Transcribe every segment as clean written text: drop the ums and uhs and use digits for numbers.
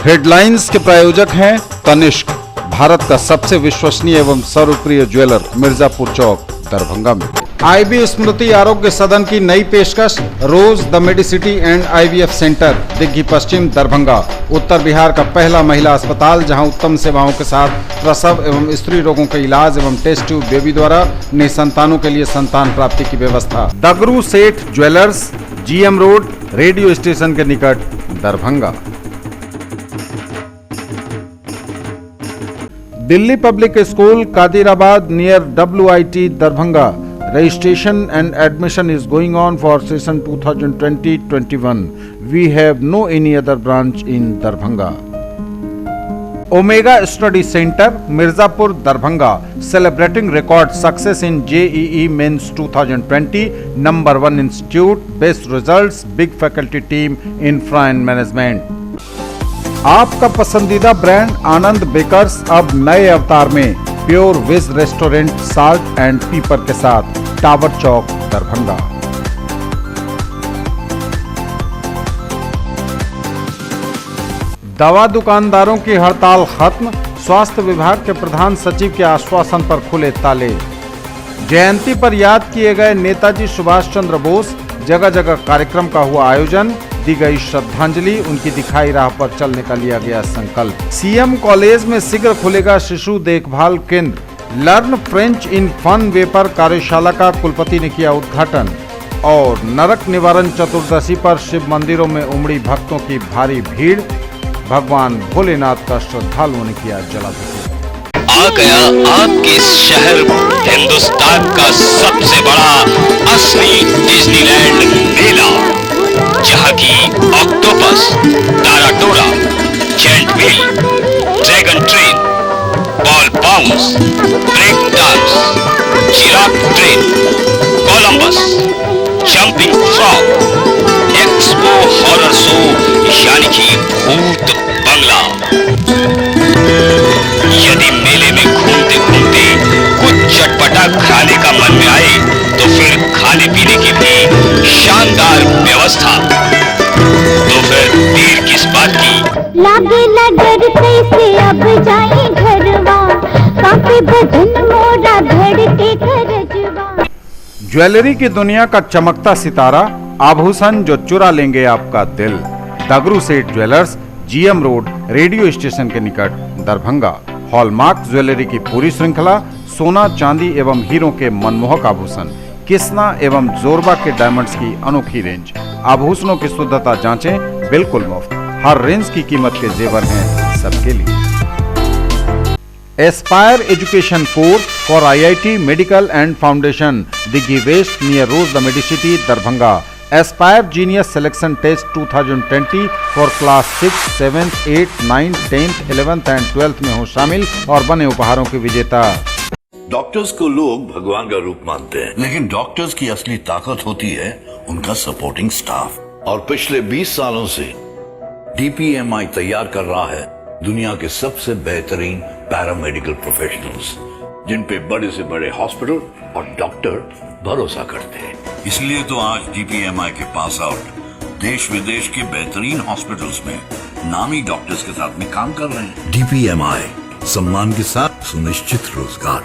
Headlines के प्रायोजक हैं तनिष्क, भारत का सबसे विश्वसनीय एवं सर्वप्रिय ज्वेलर, मिर्जापुर चौक, दरभंगा में। आईबी स्मृति आरोग्य सदन की नई पेशकश, Rose the Medicity and IVF centre, Digghi Paschim, Darbhanga. उत्तर बिहार का पहला महिला अस्पताल जहां उत्तम सेवाओं के साथ प्रसव एवं स्त्री रोगों के इलाज एवं टेस्ट ट्यूब बेबी द्वारा निसंतानों के लिए संतान प्राप्ति की व्यवस्था। Dagru Seth jewellers, GM road, radio station के निकट, Darbhanga. Delhi public school, Kadirabad near WIT, Darbhanga. Registration and admission is going on for session 2020-21. We have no any other branch in Darbhanga. Omega Study Center, Mirzapur, Darbhanga, celebrating record success in JEE Mains 2020, number 1 institute, best results, big faculty team, infra and management. आपका पसंदीदा brand आनंद bakers अब नए अवतार में, pure veg restaurant, salt and pepper के साथ, tower चौक, दरभंगा। दवा दुकानदारों की हड़ताल खत्म, स्वास्थ्य विभाग के प्रधान सचिव के आश्वासन पर खुले ताले। जयंती पर याद किए गए नेताजी सुभाष चंद्र बोस, जगह जगह कार्यक्रम का हुआ आयोजन, दी गई श्रद्धांजलि, उनकी दिखाई राह पर चलने का लिया गया संकल्प। सीएम कॉलेज में शीघ्र खुलेगा शिशु देखभाल केंद्र। Learn French in fun way पर कार्यशाला का कुलपति ने किया उद्घाटन। और नरक निवारण चतुर्दशी पर शिव मंदिरों में उमड़ी भक्तों की भारी भीड़, भगवान भोलेनाथ का श्रद्धालुओं ने किया जलाभिषेक। आ गया आपके शहर हिंदुस्तान का सबसे बड़ा असली डिज्नीलैंड मेला, जहाँ की ऑक्टोपस, ताराटोरा, giant wheel, dragon train, ball bounce, break dance, giraffe train, Columbus, jumping frog, expo horror show यानी कि भूत बंगला। यदि मेले में घूमते घूमते कुछ चटपटा खाने का मन में आए तो फिर खाने पीने की भी शानदार व्यवस्था। तो फिर देर किस बात की? लागे लगड़ कैसे अब जाए घरवा, काफी भजन मोरा धड़के करजवा। ज्वेलरी की दुनिया का चमकता सितारा, आभूषण जो चुरा लेंगे आपका दिल। दगरू Seth jewellers, GM road, radio station के निकट, दरभंगा। हॉलमार्क ज्वेलरी की पूरी श्रृंखला, सोना, चांदी एवं हीरों के मनमोहक आभूषण, किस्ना एवं जोरबा के डायमंड्स की अनोखी रेंज। आभूषणों की शुद्धता जांचें, बिल्कुल मुफ्त। हर रेंज की कीमत के जेवर हैं सबके लिए। Aspire education course for IIT medical and foundation, Digghi west near Rose the Medicity, Darbhanga. Aspire genius selection test 2020 for class 6, 7, 8, 9, 10, 11 and 12 में हो शामिल और बने उपहारों के विजेता। डॉक्टर्स को लोग भगवान का रूप मानते हैं, लेकिन डॉक्टर्स की असली ताकत होती है उनका सपोर्टिंग स्टाफ। और पिछले 20 सालों से DPMI तैयार कर रहा है दुनिया के सबसे बेहतरीन पैरामेडिकल प्रोफेशनल्स, जिन पे बड़े से बड़े हॉस्पिटल और डॉक्टर भरोसा करते हैं। इसलिए तो आज DPMI के पास आउट देश विदेश के बेहतरीन हॉस्पिटल्स में नामी डॉक्टर्स के साथ में काम कर रहे हैं। DPMI, सम्मान के साथ सुनिश्चित रोजगार।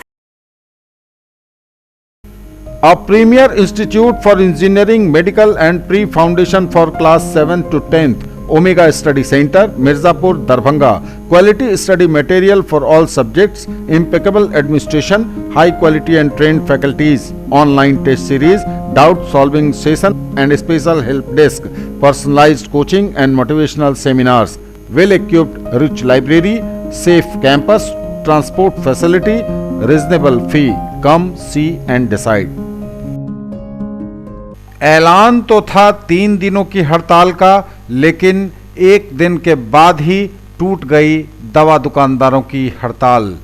A premier institute for engineering, medical and pre-foundation for class 7 to 10th, Omega Study Center, Mirzapur, Darbhanga. Quality study material for all subjects, impeccable administration, high quality and trained faculties, online test series, doubt solving session and special help desk, personalized coaching and motivational seminars, well equipped rich library, safe campus, transport facility, reasonable fee. Come see and decide. ऐलान तो था 3 दिनों की हड़ताल का, लेकिन एक दिन के बाद ही टूट गई दवा दुकानदारों की हड़ताल।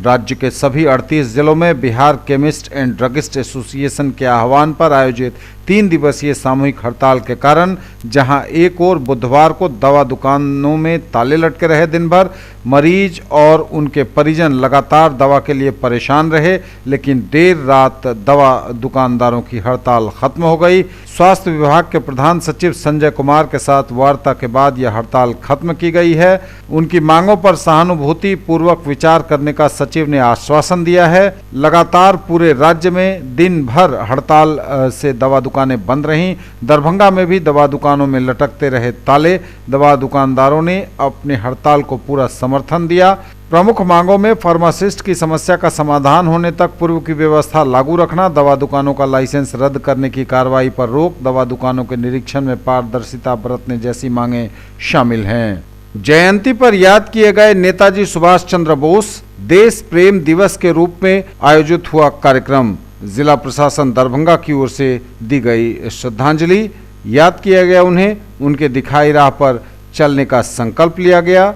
राज्य के सभी 38 जिलों में Bihar chemist and druggist association के आह्वान पर आयोजित 3 दिवसीय सामूहिक हड़ताल के कारण जहां एक ओर बुधवार को दवा दुकानों में ताले लटके रहे दिन भर, मरीज और उनके परिजन लगातार दवा के लिए परेशान रहे, लेकिन देर रात दवा दुकानदारों की हड़ताल खत्म हो गई। स्वास्थ्य विभाग के प्रधान सचिव संजय कुमार के साथ वार्ता के बाद यह हड़ताल खत्म की गई है। उनकी मांगों पर सहानुभूति पूर्वक विचार करने का सचिव ने आश्वासन दिया है। लगातार पूरे राज्य में दिन भर हड़ताल से दवा दुकानें बंद रहीं। दरभंगा में भी दवा दुकानों में लटकते रहे ताले। दवा दुकानदारों ने अपने हड़ताल को पूरा समर्थन दिया। प्रमुख मांगों में फार्मासिस्ट की समस्या का समाधान होने तक पूर्व की व्यवस्था लागू रखना, दवा दुकानों का लाइसेंस रद्द करने की कार्रवाई पर रोक, दवा दुकानों के निरीक्षण में पारदर्शिता बरतने जैसी मांगें शामिल हैं। जयंती पर याद किए गए नेताजी सुभाष चंद्र बोस देश प्रेम दिवस के रूप में आयोजित हुआ कार्यक्रम। जिला प्रशासन दरभंगा की ओर से दी गई श्रद्धांजलि। याद किया गया उन्हें, उनके दिखाई राह पर चलने का संकल्प लिया गया।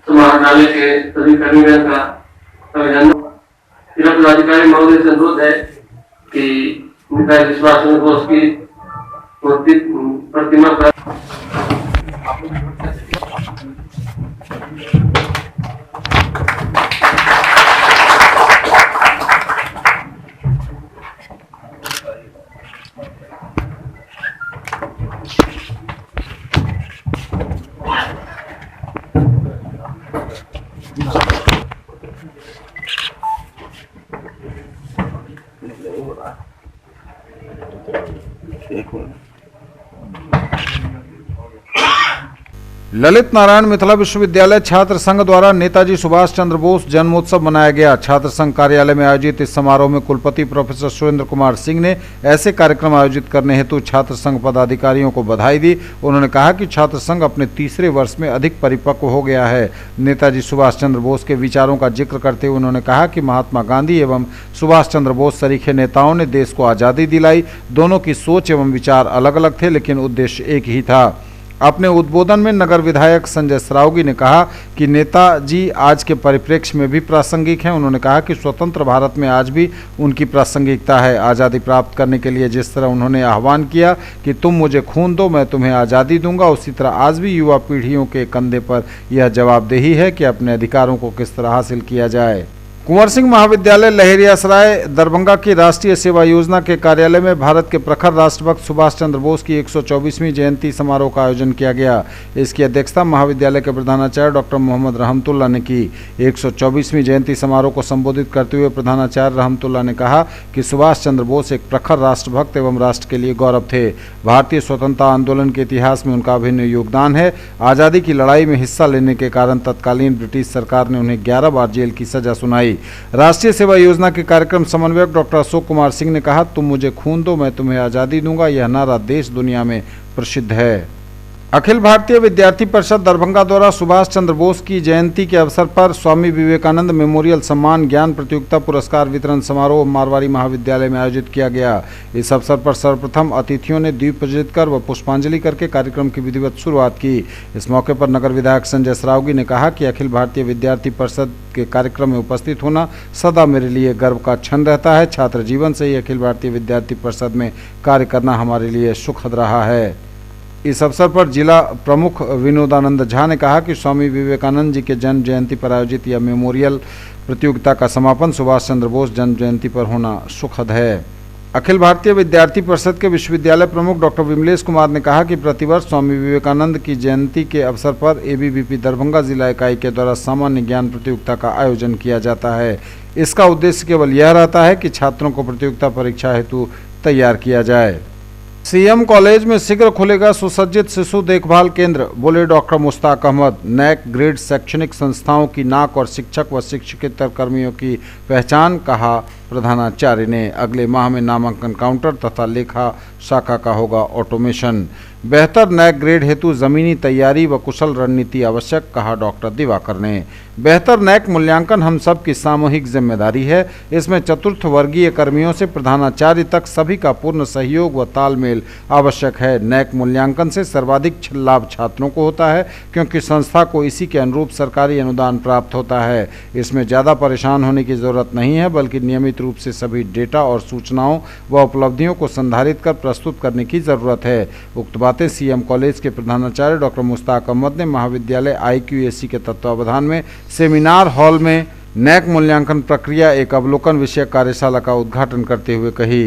महाविद्यालय के सभी कर्मचारियों का अभिनंदन। जिला पदाधिकारी महोदय से अनुरोध है कि नेताजी सुभाष चंद्र बोस की प्रतिमा पर ललित नारायण मिथिला विश्वविद्यालय छात्र संघ द्वारा नेताजी सुभाष चंद्र बोस जन्मोत्सव मनाया गया। छात्र संघ कार्यालय में आयोजित इस समारोह में कुलपति प्रोफेसर सुरेंद्र कुमार सिंह ने ऐसे कार्यक्रम आयोजित करने हेतु छात्र संघ पदाधिकारियों को बधाई दी। उन्होंने कहा कि छात्र संघ अपने तीसरे वर्ष में अधिक परिपक्व हो गया है। नेताजी सुभाष चंद्र बोस के विचारों का जिक्र करते हुए उन्होंने कहा कि महात्मा गांधी एवं सुभाष चंद्र बोस सरीखे नेताओं ने देश को आज़ादी दिलाई। दोनों की सोच एवं विचार अलग अलग थे, लेकिन उद्देश्य एक ही था। अपने उद्बोधन में नगर विधायक संजय सरावगी ने कहा कि नेताजी आज के परिप्रेक्ष्य में भी प्रासंगिक हैं। उन्होंने कहा कि स्वतंत्र भारत में आज भी उनकी प्रासंगिकता है। आज़ादी प्राप्त करने के लिए जिस तरह उन्होंने आह्वान किया कि तुम मुझे खून दो, मैं तुम्हें आज़ादी दूंगा, उसी तरह आज भी युवा पीढ़ियों के कंधे पर यह जवाबदेही है कि अपने अधिकारों को किस तरह हासिल किया जाए। कुंवर सिंह महाविद्यालय लहेरियासराय दरभंगा की राष्ट्रीय सेवा योजना के कार्यालय में भारत के प्रखर राष्ट्रभक्त सुभाष चंद्र बोस की 124वीं जयंती समारोह का आयोजन किया गया। इसकी अध्यक्षता महाविद्यालय के प्रधानाचार्य डॉक्टर मोहम्मद रहमतुल्लाह ने की। 124वीं जयंती समारोह को संबोधित करते हुए प्रधानाचार्य रहमतुल्लाह ने कहा कि सुभाष चंद्र बोस एक प्रखर राष्ट्रभक्त एवं राष्ट्र के लिए गौरव थे। भारतीय स्वतंत्रता आंदोलन के इतिहास में उनका अभिन्न योगदान है। आज़ादी की लड़ाई में हिस्सा लेने के कारण तत्कालीन ब्रिटिश सरकार ने उन्हें 11 बार जेल की सजा सुनाई। राष्ट्रीय सेवा योजना के कार्यक्रम समन्वयक डॉक्टर अशोक कुमार सिंह ने कहा, तुम मुझे खून दो, मैं तुम्हें आज़ादी दूंगा, यह नारा देश दुनिया में प्रसिद्ध है। अखिल भारतीय विद्यार्थी परिषद दरभंगा द्वारा सुभाष चंद्र बोस की जयंती के अवसर पर स्वामी विवेकानंद मेमोरियल सम्मान ज्ञान प्रतियोगिता पुरस्कार वितरण समारोह मारवाड़ी महाविद्यालय में आयोजित किया गया। इस अवसर पर सर्वप्रथम अतिथियों ने दीप प्रज्वलित कर व पुष्पांजलि करके कार्यक्रम की विधिवत शुरुआत की। इस मौके पर नगर विधायक संजय सरावगी ने कहा कि अखिल भारतीय विद्यार्थी परिषद के कार्यक्रम में उपस्थित होना सदा मेरे लिए गर्व का क्षण रहता है। छात्र जीवन से ही अखिल भारतीय विद्यार्थी परिषद में कार्य करना हमारे लिए सुखद रहा है। इस अवसर पर जिला प्रमुख विनोदानंद झा ने कहा कि स्वामी विवेकानंद जी के जन्म जयंती पर आयोजित यह मेमोरियल प्रतियोगिता का समापन सुभाष चंद्र बोस जन्म जयंती पर होना सुखद है। अखिल भारतीय विद्यार्थी परिषद के विश्वविद्यालय प्रमुख डॉक्टर विमलेश कुमार ने कहा कि प्रतिवर्ष स्वामी विवेकानंद की जयंती के अवसर पर एबीवीपी दरभंगा जिला इकाई के द्वारा सामान्य ज्ञान प्रतियोगिता का आयोजन किया जाता है। इसका उद्देश्य केवल यह रहता है कि छात्रों को प्रतियोगिता परीक्षा हेतु तैयार किया जाए। सीएम कॉलेज में शीघ्र खुलेगा सुसज्जित शिशु देखभाल केंद्र, बोले doctor Mushtaq Ahmad. NAAC grade शैक्षणिक संस्थाओं की नाक और शिक्षक व शिक्षकेतर कर्मियों की पहचान, कहा प्रधानाचार्य ने। अगले माह में नामांकन काउंटर तथा लेखा शाखा का होगा ऑटोमेशन। बेहतर नैक ग्रेड हेतु जमीनी तैयारी व कुशल रणनीति आवश्यक, कहा डॉक्टर दिवाकर ने। बेहतर नैक मूल्यांकन हम सब की सामूहिक जिम्मेदारी है। इसमें चतुर्थ वर्गीय कर्मियों से प्रधानाचार्य तक सभी का पूर्ण सहयोग व तालमेल आवश्यक है। नैक मूल्यांकन से सर्वाधिक लाभ छात्रों को होता है, क्योंकि संस्था को इसी के अनुरूप सरकारी अनुदान प्राप्त होता है। इसमें ज़्यादा परेशान होने की जरूरत नहीं है, बल्कि नियमित रूप से सभी डेटा और सूचनाओं व उपलब्धियों को संधारित कर प्रस्तुत करने की जरूरत है। उक्त बातें सीएम कॉलेज के प्रधानाचार्य डॉक्टर मुश्ताक अहमद ने महाविद्यालय IQAC के तत्वावधान में सेमिनार हॉल में नैक मूल्यांकन प्रक्रिया एक अवलोकन विषय कार्यशाला का उद्घाटन करते हुए कही।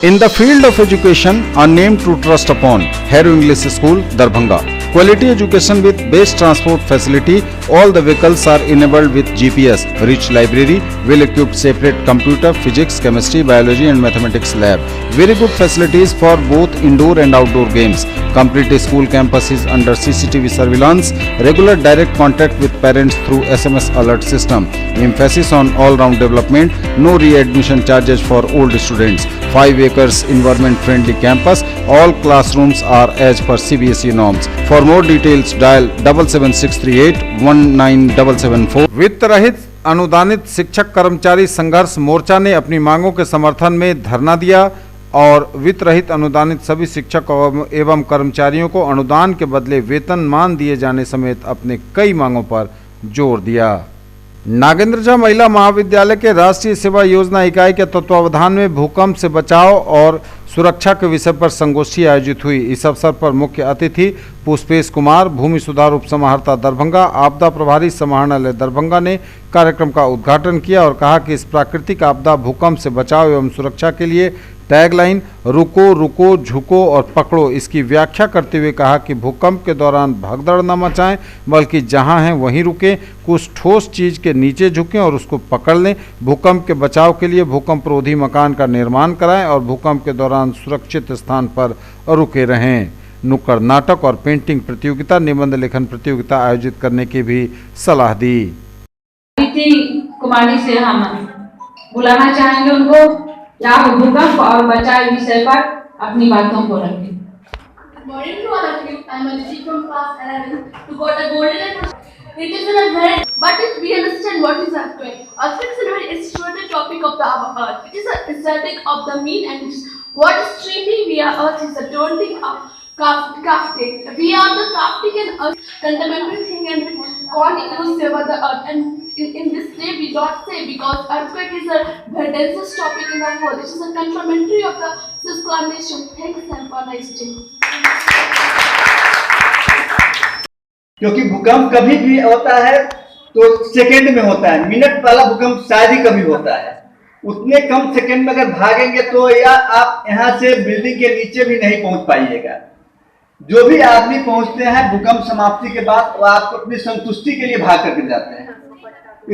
In the field of education, a name to trust upon, Hero English School, Darbhanga. Quality education with best transport facility. All the vehicles are enabled with GPS. Rich library, well-equipped separate computer, physics, chemistry, biology and mathematics lab. Very good facilities for both indoor and outdoor games. Complete school campus is under CCTV surveillance. Regular direct contact with parents through SMS alert system. Emphasis on all-round development. No re-admission charges for old students. 5 acres environment friendly campus. All classrooms are as per CBSE norms. For more details dial 77638 19774। वित्त रहित अनुदानित शिक्षक कर्मचारी संघर्ष मोर्चा ने अपनी मांगों के समर्थन में धरना दिया और वित्त रहित अनुदानित सभी शिक्षक एवं कर्मचारियों को अनुदान के बदले वेतनमान दिए जाने समेत अपने कई मांगों पर जोर दिया। नागेंद्र झा महिला महाविद्यालय के राष्ट्रीय सेवा योजना इकाई के तत्वावधान में भूकंप से बचाव और सुरक्षा के विषय पर संगोष्ठी आयोजित हुई। इस अवसर पर मुख्य अतिथि पुष्पेश कुमार, भूमि सुधार उप समाहर्ता दरभंगा, आपदा प्रभारी समाहरणालय दरभंगा ने कार्यक्रम का उद्घाटन किया और कहा कि इस प्राकृतिक आपदा भूकंप से बचाव एवं सुरक्षा के लिए टैगलाइन रुको रुको झुको और पकड़ो इसकी व्याख्या करते हुए कहा कि भूकंप के दौरान भगदड़ न मचाएं, बल्कि जहां हैं वहीं रुकें, कुछ ठोस चीज के नीचे झुकें और उसको पकड़ लें। भूकंप के बचाव के लिए भूकंपरोधी मकान का निर्माण कराएं और भूकंप के दौरान सुरक्षित स्थान पर रुके रहें। नुक्कड़ नाटक और पेंटिंग प्रतियोगिता, निबंध लेखन प्रतियोगिता आयोजित करने की भी सलाह दी। कुमारी से हम बुलाना चाहेंगे उनको, आप भूकंप और बचाव विषय पर अपनी बातों को रखें। Morning to all of you. I am Aditi from class 11 who got a golden and it is in a very, but if we understand what is earthquake. Earthquake is a very instituted topic of the earth. It is a aesthetic of the mean and what is extremely we are earth is a daunting crafting. We are the crafting and earth contemporary thing and God elusive over the earth. And in this day we don't say because earthquake is a very densest topic in the world. It is a complementary of the cisclimation. Thanks and for nice day. क्योंकि भूकंप कभी भी होता है तो second में होता है, मिनट वाला भूकंप शायद ही कभी होता है। उतने कम सेकंड में अगर भागेंगे तो या आप यहाँ से बिल्डिंग के नीचे भी नहीं पहुंच पाइएगा। जो भी आदमी पहुंचते हैं भूकंप समाप्ति के बाद वो आपको अपनी संतुष्टि के लिए भाग करके जाते हैं।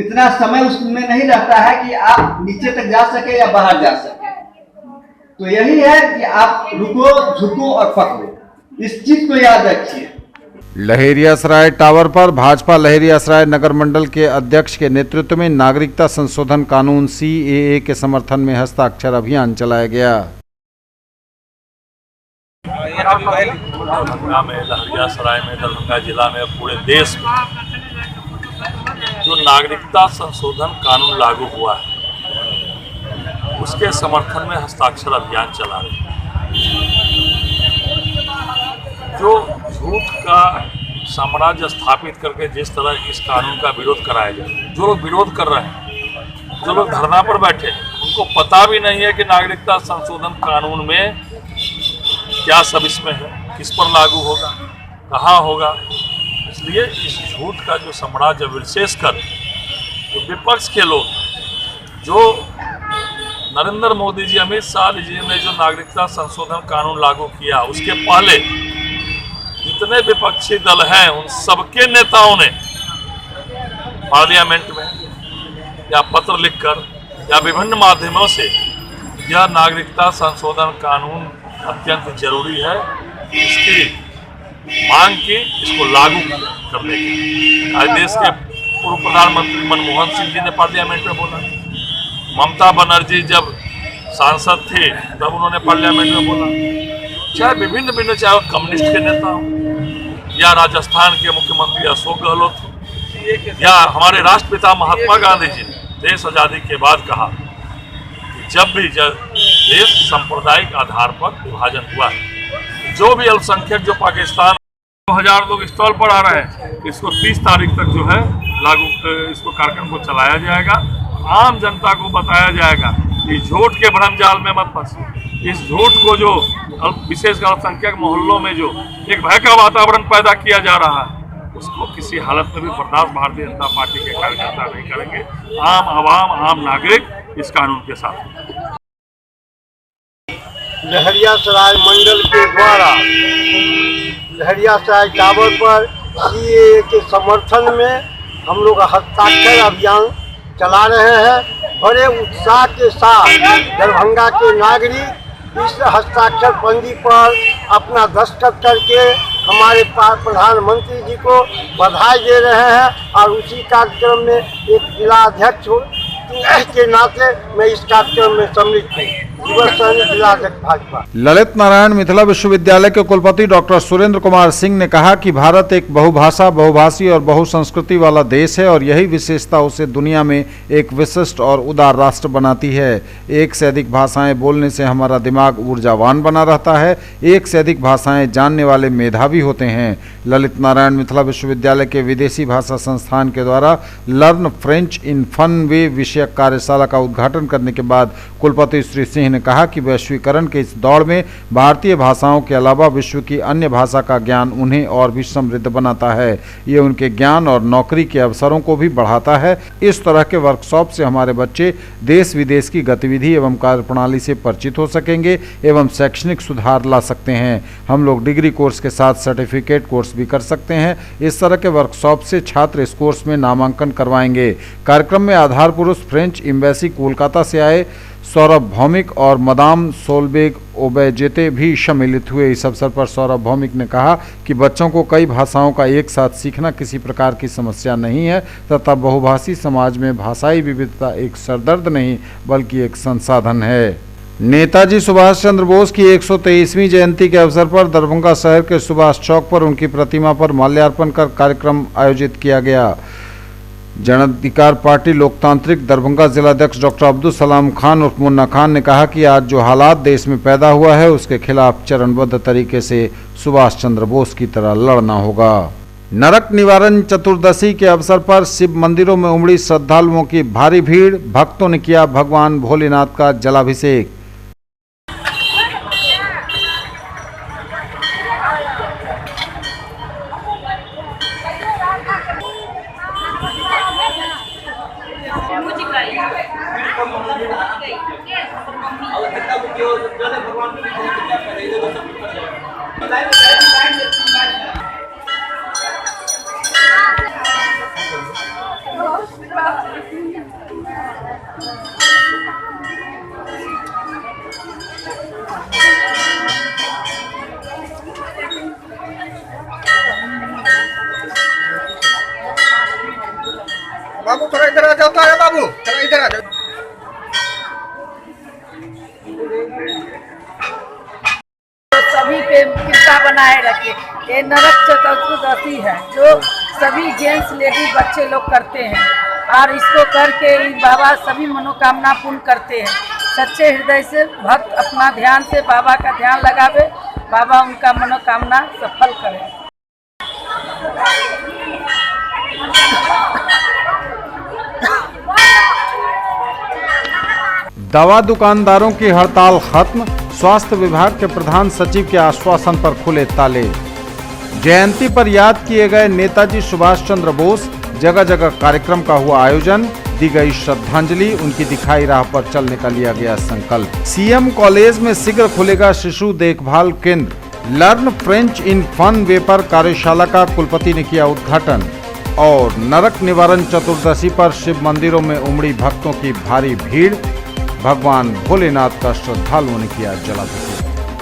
इतना समय उसमें नहीं रहता है कि आप नीचे तक जा सके या बाहर जा सके। तो यही है कि आप रुको झुको और पकड़ो, इस चीज को याद रखिए। लहेरियासराय टावर पर भाजपा लहेरियासराय नगर मंडल के अध्यक्ष के नेतृत्व में नागरिकता संशोधन कानून CAA के समर्थन में हस्ताक्षर अभियान चलाया गया। दरभंगा में, लहेरियासराय में, दरभंगा जिला में, पूरे देश में जो नागरिकता संशोधन कानून लागू हुआ है उसके समर्थन में हस्ताक्षर अभियान चला रहे हैं। जो झूठ का साम्राज्य स्थापित करके जिस तरह इस कानून का विरोध कराया जाए, जो लोग विरोध कर रहे हैं, जो लोग धरना पर बैठे हैं, उनको पता भी नहीं है कि नागरिकता संशोधन कानून में क्या सब इसमें है, किस पर लागू होगा, कहाँ होगा। इसलिए इस झूठ का जो साम्राज्य, विशेषकर जो विपक्ष के लोग, जो नरेंद्र मोदी जी, अमित शाह जी ने जो नागरिकता संशोधन कानून लागू किया, उसके पहले जितने विपक्षी दल हैं उन सबके नेताओं ने पार्लियामेंट में या पत्र लिखकर या विभिन्न माध्यमों से यह नागरिकता संशोधन कानून अत्यंत जरूरी है, इसकी मांग की, इसको लागू करने की। आज देश के पूर्व प्रधानमंत्री मनमोहन सिंह जी ने पार्लियामेंट में बोला, ममता बनर्जी जब सांसद थे तब उन्होंने पार्लियामेंट में बोला, चाहे विभिन्न चाहे वो कम्युनिस्ट के नेता हो या राजस्थान के मुख्यमंत्री अशोक गहलोत हो या हमारे राष्ट्रपिता महात्मा गांधी जी ने देश आजादी के बाद कहा कि जब भी देश सांप्रदायिक आधार पर विभाजन हुआ है, जो भी अल्पसंख्यक जो पाकिस्तान 2000 लोग स्टॉल पर आ रहे हैं, इसको 30 तारीख तक जो है इसको कार्यक्रम को चलाया जाएगा। आम जनता को बताया जाएगा कि झूठ के भ्रम जाल में मत फंसिए। इस झूठ को जो विशेषकर अल्पसंख्यक मोहल्लों में जो एक भय का वातावरण पैदा किया जा रहा है, उसको किसी हालत में भी बर्दाश्त भारतीय जनता पार्टी के कार्यकर्ता नहीं करेंगे। आम आवाम, आम नागरिक इस कानून के साथ। लहरियासराय मंडल के द्वारा लहरियासराय टावर पर सीएए के समर्थन में हम लोग हस्ताक्षर अभियान चला रहे हैं। बड़े उत्साह के साथ दरभंगा के नागरिक इस हस्ताक्षर पंजी पर अपना दस्तखत करके हमारे प्रधानमंत्री जी को बधाई दे रहे हैं और उसी कार्यक्रम में एक जिला अध्यक्ष के नाते मैं इस कार्यक्रम में सम्मिलित हूँ। भाजपा। ललित नारायण मिथिला विश्वविद्यालय के कुलपति डॉक्टर सुरेंद्र कुमार सिंह ने कहा कि भारत एक बहुभाषा, बहुभाषी और बहुसंस्कृति वाला देश है और यही विशेषता उसे दुनिया में एक विशिष्ट और उदार राष्ट्र बनाती है। एक से अधिक भाषाएं बोलने से हमारा दिमाग ऊर्जावान बना रहता है। एक से अधिक भाषाएं जानने वाले मेधावी होते हैं। ललित नारायण मिथिला विश्वविद्यालय के विदेशी भाषा संस्थान के द्वारा learn French in fun way विषयक कार्यशाला का उद्घाटन करने के बाद कुलपति श्री सिंह ने कहा कि वैश्वीकरण के इस दौर में भारतीय भाषाओं के अलावा विश्व की अन्य भाषा का ज्ञान उन्हें और भी समृद्ध बनाता है। ये उनके ज्ञान और नौकरी के अवसरों को भी बढ़ाता है। इस तरह के वर्कशॉप से हमारे बच्चे देश विदेश की गतिविधि एवं कार्यप्रणाली से परिचित हो सकेंगे एवं शैक्षणिक सुधार ला सकते हैं। हम लोग डिग्री कोर्स के साथ सर्टिफिकेट कोर्स भी कर सकते हैं। इस तरह के वर्कशॉप से छात्र इस कोर्स में नामांकन करवाएंगे। कार्यक्रम में आधार पुरुष फ्रेंच एम्बेसी कोलकाता से आए सौरभ भौमिक और मदाम सोलबेग ओबेजेते भी सम्मिलित हुए। इस अवसर पर सौरभ भौमिक ने कहा कि बच्चों को कई भाषाओं का एक साथ सीखना किसी प्रकार की समस्या नहीं है तथा बहुभाषी समाज में भाषाई विविधता एक सरदर्द नहीं बल्कि एक संसाधन है। नेताजी सुभाष चंद्र बोस की 123वीं जयंती के अवसर पर दरभंगा शहर के सुभाष चौक पर उनकी प्रतिमा पर माल्यार्पण कर कार्यक्रम आयोजित किया गया। जन अधिकार पार्टी लोकतांत्रिक दरभंगा जिलाध्यक्ष डॉक्टर अब्दुल सलाम खान उर्फ मुन्ना खान ने कहा कि आज जो हालात देश में पैदा हुआ है उसके खिलाफ चरणबद्ध तरीके से सुभाष चंद्र बोस की तरह लड़ना होगा। नरक निवारण चतुर्दशी के अवसर पर शिव मंदिरों में उमड़ी श्रद्धालुओं की भारी भीड़। भक्तों ने किया भगवान भोलेनाथ का जलाभिषेक। बाबू थोड़ा इधर आ जाता है। बाबू थोड़ा इधर आ जाओ। सभी पे कृपा बनाए रखे। ये नरक चतुर्दशी है जो सभी जेंट्स लेडीज बच्चे लोग करते हैं और इसको करके बाबा सभी मनोकामना पूर्ण करते हैं। सच्चे हृदय से भक्त अपना ध्यान से बाबा का ध्यान लगावे, बाबा उनका मनोकामना सफल करे। दवा दुकानदारों की हड़ताल खत्म, स्वास्थ्य विभाग के प्रधान सचिव के आश्वासन पर खुले ताले। जयंती पर याद किए गए नेताजी सुभाष चंद्र बोस, जगह जगह कार्यक्रम का हुआ आयोजन, दी गई श्रद्धांजलि, उनकी दिखाई राह पर चलने का लिया गया संकल्प। सीएम कॉलेज में शीघ्र खुलेगा शिशु देखभाल केंद्र। Learn French in fun way पर कार्यशाला का कुलपति ने किया उद्घाटन। और नरक निवारण चतुर्दशी पर शिव मंदिरों में उमड़ी भक्तों की भारी भीड़। भगवान भोलेनाथ का श्रद्धालुओं ने किया जलाभिषेक।